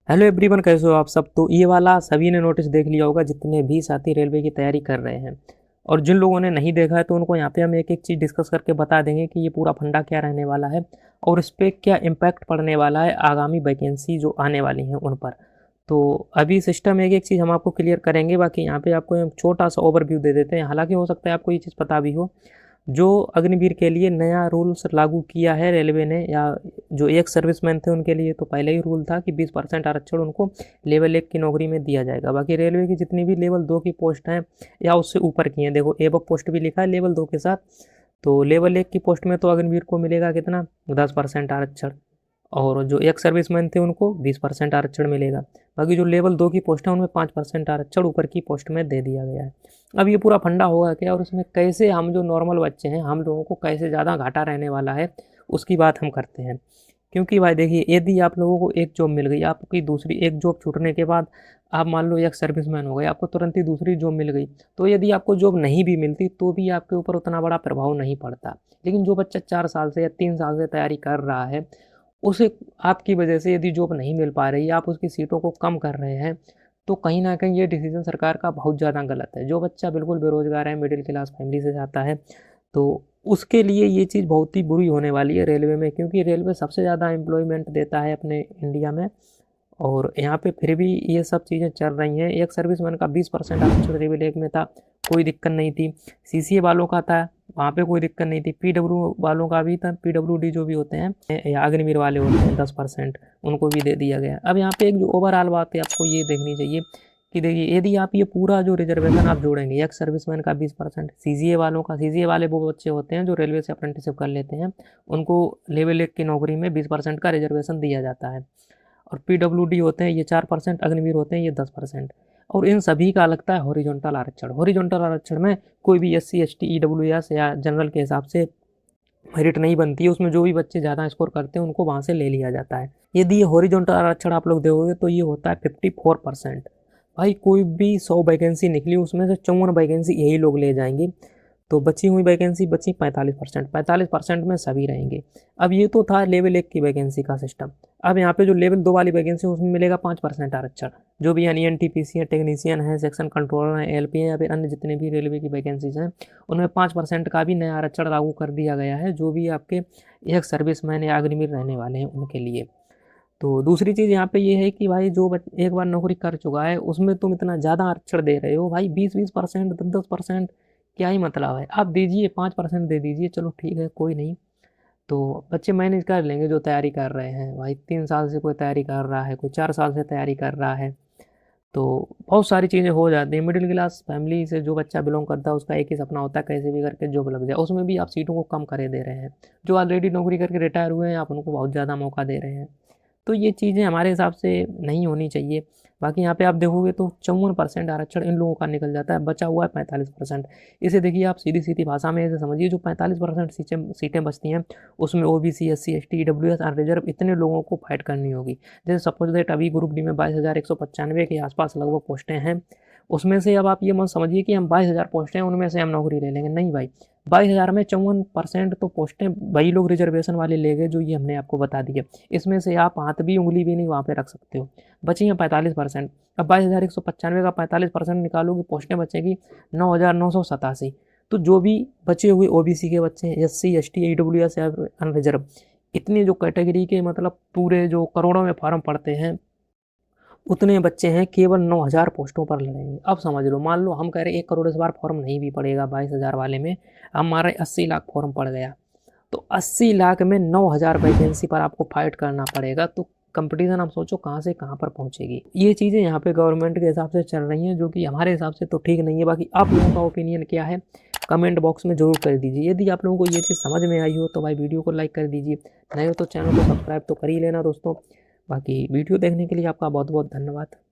Hello everyone, कैसे हो आप सब। तो ये वाला सभी ने नोटिस देख लिया होगा जितने भी साथी रेलवे की तैयारी कर रहे हैं। और जिन लोगों ने नहीं देखा है तो उनको यहाँ पे हम एक एक चीज़ डिस्कस करके बता देंगे कि ये पूरा फंडा क्या रहने वाला है और इस पर क्या इम्पैक्ट पड़ने वाला है आगामी वैकेंसी जो आने वाली हैं उन पर। तो अभी सिस्टम एक एक चीज़ हम आपको क्लियर करेंगे, बाकी यहाँ पे आपको हम छोटा सा ओवरव्यू दे देते हैं। हालांकि हो सकता है आपको ये चीज़ पता भी हो, जो अग्निवीर के लिए नया रूल्स लागू किया है रेलवे ने, या जो एक सर्विसमैन थे उनके लिए तो पहले ही रूल था कि 20% आरक्षण उनको लेवल 1 की नौकरी में दिया जाएगा। बाकी रेलवे की जितनी भी लेवल 2 की पोस्ट हैं या उससे ऊपर की हैं, देखो एबव पोस्ट भी लिखा है लेवल 2 के साथ। तो लेवल 1 की पोस्ट में तो अग्निवीर को मिलेगा कितना, 10% आरक्षण। और जो एक सर्विसमैन थे उनको 20% आरक्षण मिलेगा। बाकी जो लेवल 2 की पोस्ट है उनमें 5% आरक्षण ऊपर की पोस्ट में दे दिया गया है। अब ये पूरा फंडा होगा क्या और इसमें कैसे हम जो नॉर्मल बच्चे हैं हम लोगों को कैसे ज़्यादा घाटा रहने वाला है, उसकी बात हम करते हैं। क्योंकि भाई देखिए, यदि आप लोगों को एक जॉब मिल गई, आपकी दूसरी एक जॉब छूटने के बाद आप मान लो एक सर्विसमैन हो गए, आपको तुरंत ही दूसरी जॉब मिल गई, तो यदि आपको जॉब नहीं भी मिलती तो भी आपके ऊपर उतना बड़ा प्रभाव नहीं पड़ता। लेकिन जो बच्चा 4 साल से या 3 साल से तैयारी कर रहा है, उसे आपकी वजह से यदि जॉब नहीं मिल पा रही, आप उसकी सीटों को कम कर रहे हैं, तो कहीं न कहीं ये डिसीज़न सरकार का बहुत ज़्यादा गलत है। जो बच्चा बिल्कुल बेरोज़गार है, मिडिल क्लास फैमिली से आता है, तो उसके लिए ये चीज़ बहुत ही बुरी होने वाली है रेलवे में, क्योंकि रेलवे सबसे ज़्यादा एम्प्लॉयमेंट देता है अपने इंडिया में। और यहाँ पे फिर भी ये सब चीज़ें चल रही हैं। एक सर्विसमैन का 20% आरक्षण लेवल 1 में था, कोई दिक्कत नहीं थी। सीसीए वालों का था, वहाँ पे कोई दिक्कत नहीं थी। पीडब्ल्यू वालों का भी था, पीडब्ल्यूडी जो भी होते हैं या अग्निवीर वाले होते हैं 10%, उनको भी दे दिया गया। अब यहाँ पे एक जो ओवरऑल बात है आपको ये देखनी चाहिए कि देखिए, यदि आप ये पूरा जो रिजर्वेशन आप जोड़ेंगे, एक सर्विसमैन का 20%, सीजीए वालों का, सीजीए वाले वो बच्चे होते हैं जो रेलवे से अप्रेंटिसशिप कर लेते हैं, उनको लेवल 1 की नौकरी में 20% का रिजर्वेशन दिया जाता है। और पीडब्ल्यूडी होते हैं ये 4%, अग्निवीर होते हैं ये 10%। और इन सभी का लगता है हॉरिजॉन्टल आरक्षण। हॉरिजॉन्टल आरक्षण में कोई भी एससी एसटी ईडब्ल्यूएस या जनरल के हिसाब से मेरिट नहीं बनती है, उसमें जो भी बच्चे ज़्यादा स्कोर करते हैं उनको वहाँ से ले लिया जाता है। यदि ये हॉरिजॉन्टल आरक्षण आप लोग देखोगे तो ये होता है 54%। भाई कोई भी 100 वैकेंसी निकली उसमें से 54 वैकेंसी यही लोग ले जाएंगे, तो बची हुई वैकेंसी बची 45%। 45% में सभी रहेंगे। अब ये तो था लेवल 1 की वैकेंसी का सिस्टम। अब यहाँ पे जो लेवल 2 वाली वैकेंसी है उसमें मिलेगा 5% आरक्षण। जो भी यानी एनटीपीसी है, टेक्नीशियन है, सेक्शन कंट्रोलर है, एलपी है, या फिर अन्य जितने भी रेलवे की वैकेंसीज हैं उनमें 5% का भी नया आरक्षण लागू कर दिया गया है, जो भी आपके एक सर्विसमैन या अग्निवीर रहने वाले हैं उनके लिए। तो दूसरी चीज़ यहाँ पे ये है कि भाई जो एक बार नौकरी कर चुका है उसमें तुम इतना ज़्यादा आरक्षण दे रहे हो भाई, 20-20%, 10-10%, क्या ही मतलब है। आप दीजिए 5% दे दीजिए, चलो ठीक है कोई नहीं। तो बच्चे मैनेज कर लेंगे जो तैयारी कर रहे हैं। भाई 3 साल से कोई तैयारी कर रहा है, कोई 4 साल से तैयारी कर रहा है, तो बहुत सारी चीज़ें हो जाती हैं। मिडिल क्लास फैमिली से जो बच्चा बिलोंग करता है उसका एक ही सपना होता है कैसे भी करके जॉब लग जाए। उसमें भी आप सीटों को कम करे दे रहे हैं। जो ऑलरेडी नौकरी करके रिटायर हुए हैं आप उनको बहुत ज़्यादा मौका दे रहे हैं। तो ये चीज़ें हमारे हिसाब से नहीं होनी चाहिए। बाकी यहाँ पे आप देखोगे तो 54% आरक्षण इन लोगों का निकल जाता है, बचा हुआ है 45%। इसे देखिए आप सीधी-सीधी भाषा में ऐसे समझिए, जो 45% सीटें सीटें बचती हैं उसमें ओबीसी, एससी, एसटी, ईडब्ल्यूएस और रिजर्व इतने लोगों को फाइट करनी होगी। जैसे सपोज दैट अभी ग्रुप डी में 22,195 के आसपास लगभग पोस्टें हैं। उसमें से अब आप ये मत समझिए कि हम 22,000 पोस्टें हैं उनमें से हम नौकरी ले लेंगे, नहीं भाई। 22,000 में 54% तो पोस्टें वही लोग रिजर्वेशन वाले ले गए जो ये हमने आपको बता दिया। इसमें से आप हाथ भी उंगली भी नहीं वहाँ पे रख सकते हो। बची हैं 45%। अब 22,195 का 45% निकालोगे, पोस्टें बचेगी 9,987। तो जो भी बचे हुए ओबीसी के बच्चे हैं, एससी, एसटी, ईडब्ल्यूएस या अनरिजर्व, इतनी जो कैटेगरी के मतलब पूरे जो करोड़ों में फॉर्म पड़ते हैं, उतने बच्चे हैं केवल 9,000 पोस्टों पर लड़ेंगे। अब समझ लो, मान लो हम कह रहे हैं 1 करोड़ इस बार फॉर्म नहीं भी पड़ेगा 22,000 वाले में, हमारा 80 लाख फॉर्म पड़ गया, तो 80 लाख में 9,000 वैकेंसी पर आपको फाइट करना पड़ेगा। तो कंपटीशन आप सोचो कहाँ से कहाँ पर पहुँचेगी। ये चीज़ें यहाँ पे गवर्नमेंट के हिसाब से चल रही हैं, जो कि हमारे हिसाब से तो ठीक नहीं है। बाकी आप लोगों का ओपिनियन क्या है कमेंट बॉक्स में ज़रूर कर दीजिए। यदि आप लोगों को ये चीज़ समझ में आई हो तो भाई वीडियो को लाइक कर दीजिए, नहीं हो तो चैनल को सब्सक्राइब तो कर ही लेना दोस्तों। बाकी वीडियो देखने के लिए आपका बहुत बहुत धन्यवाद।